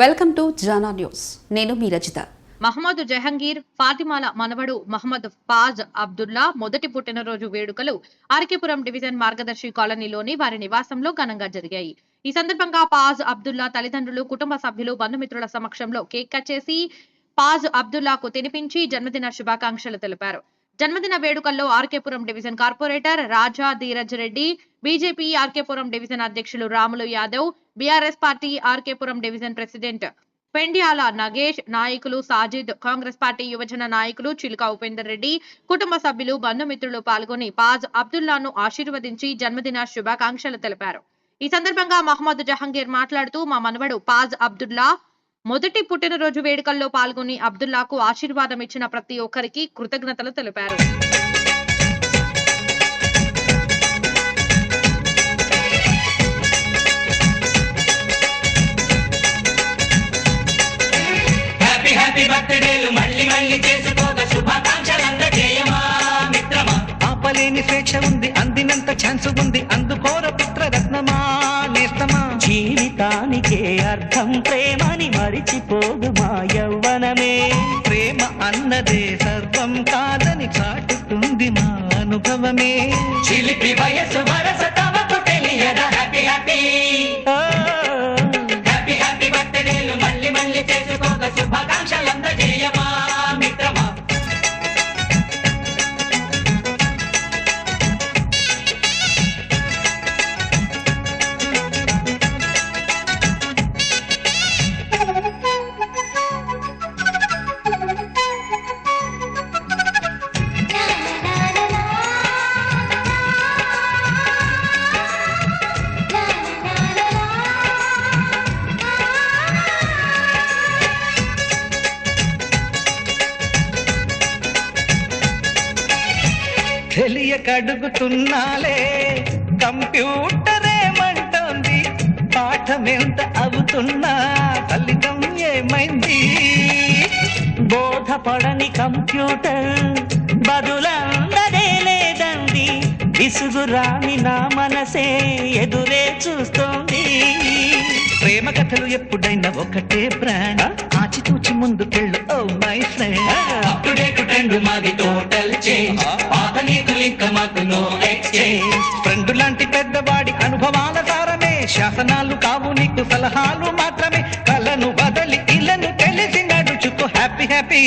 Welcome to Jana news. నేను మీ రజిత. మహమ్మద్ జహంగీర్ ఫాతిమాల మనవడు Mohammed phage Abdullah మొదటి పుట్టినరోజు వేడుకలు ఆర్కేపురం డివిజన్ మార్గదర్శి కాలనీలోని వారి నివాసంలో ఘనంగా జరిగాయి. ఈ సందర్భంగా ఫాజ్ అబ్దుల్లా తల్లిదండ్రులు, కుటుంబ సభ్యులు, బంధుమిత్రుల సమక్షంలో కేక్ కట్ చేసి ఫాజ్ అబ్దుల్లాకు తినిపించి జన్మదిన శుభాకాంక్షలు తెలిపారు. జన్మదిన వేడుకల్లో RK Puram division corporator Raja Dheeraj Reddy, BJP RK Puram division అధ్యక్షులు Ramulu Yadav, BRS party RK Puram division president Pendyala Nagesh, నాయకులు సాజిద్, కాంగ్రెస్ పార్టీ యువజన నాయకులు చిలుక ఉపేందర్ రెడ్డి, కుటుంబ సభ్యులు, బంధుమిత్రులు పాల్గొని ఫాజ్ అబ్దుల్లాను ఆశీర్వదించి జన్మదిన శుభాకాంక్షలు తెలిపారు. ఈ సందర్భంగా మహమ్మద్ జహంగీర్ మాట్లాడుతూ, మా మనవడు ఫాజ్ అబ్దుల్లా మొదటి పుట్టినరోజు వేడుకల్లో పాల్గొని అబ్దుల్లాకు ఆశీర్వాదం ఇచ్చిన ప్రతి ఒక్కరికి కృతజ్ఞతలు తెలిపారు. ఆపలేని స్వేచ్ఛ ఉంది, అందినంత ఛాన్స్ ఉంది, అందుకోర పుత్ర రత్నమా నేస్తమా. జీవితానికే అర్థం ప్రేమని మరిచిపోదు మా యవ్వనమే. ప్రేమ అన్నదే సర్వం కాదని చాటుతుంది మా అనుభవమే. చిలిపి వయసు వరస తమకు తెలియదా. హ్యాపీ హ్యాపీ హ్యాపీ హ్యాపీ బర్త్డేలు మళ్ళీ మళ్ళీ చేసుకోక శుభాకాంక్షలు అందజేయమా మిత్రమా. తెలియక అడుగుతున్నాలే, కంప్యూటరేమంటోంది, పాఠమెంత అవుతున్నా ఫలితం ఏమైంది. బోధపడని కంప్యూటర్ బదులందరే లేదండి, విసుగురాని నా మనసే ఎదురే చూస్తోంది. ప్రేమ కథలు ఎప్పుడైనా ఒకటే బ్రాండ్, ఆచితూచి ముందుకెళ్ళు ఓ మై ఫ్రెండ్. అప్పుడేకు ట్రెండ్ మాది టోటల్ చేంజ్, పాత నీతులు ఇంకా మాకు నో ఎక్స్చేంజ్. ఫ్రెండ్ లాంటి పెద్దవాడి అనుభవాల సారమే, శాసనాలు కావు నీకు సలహాలు మాత్రమే. కలను బదలి ఇలను తెలిసి నడుచుకో హ్యాపీ హ్యాపీ.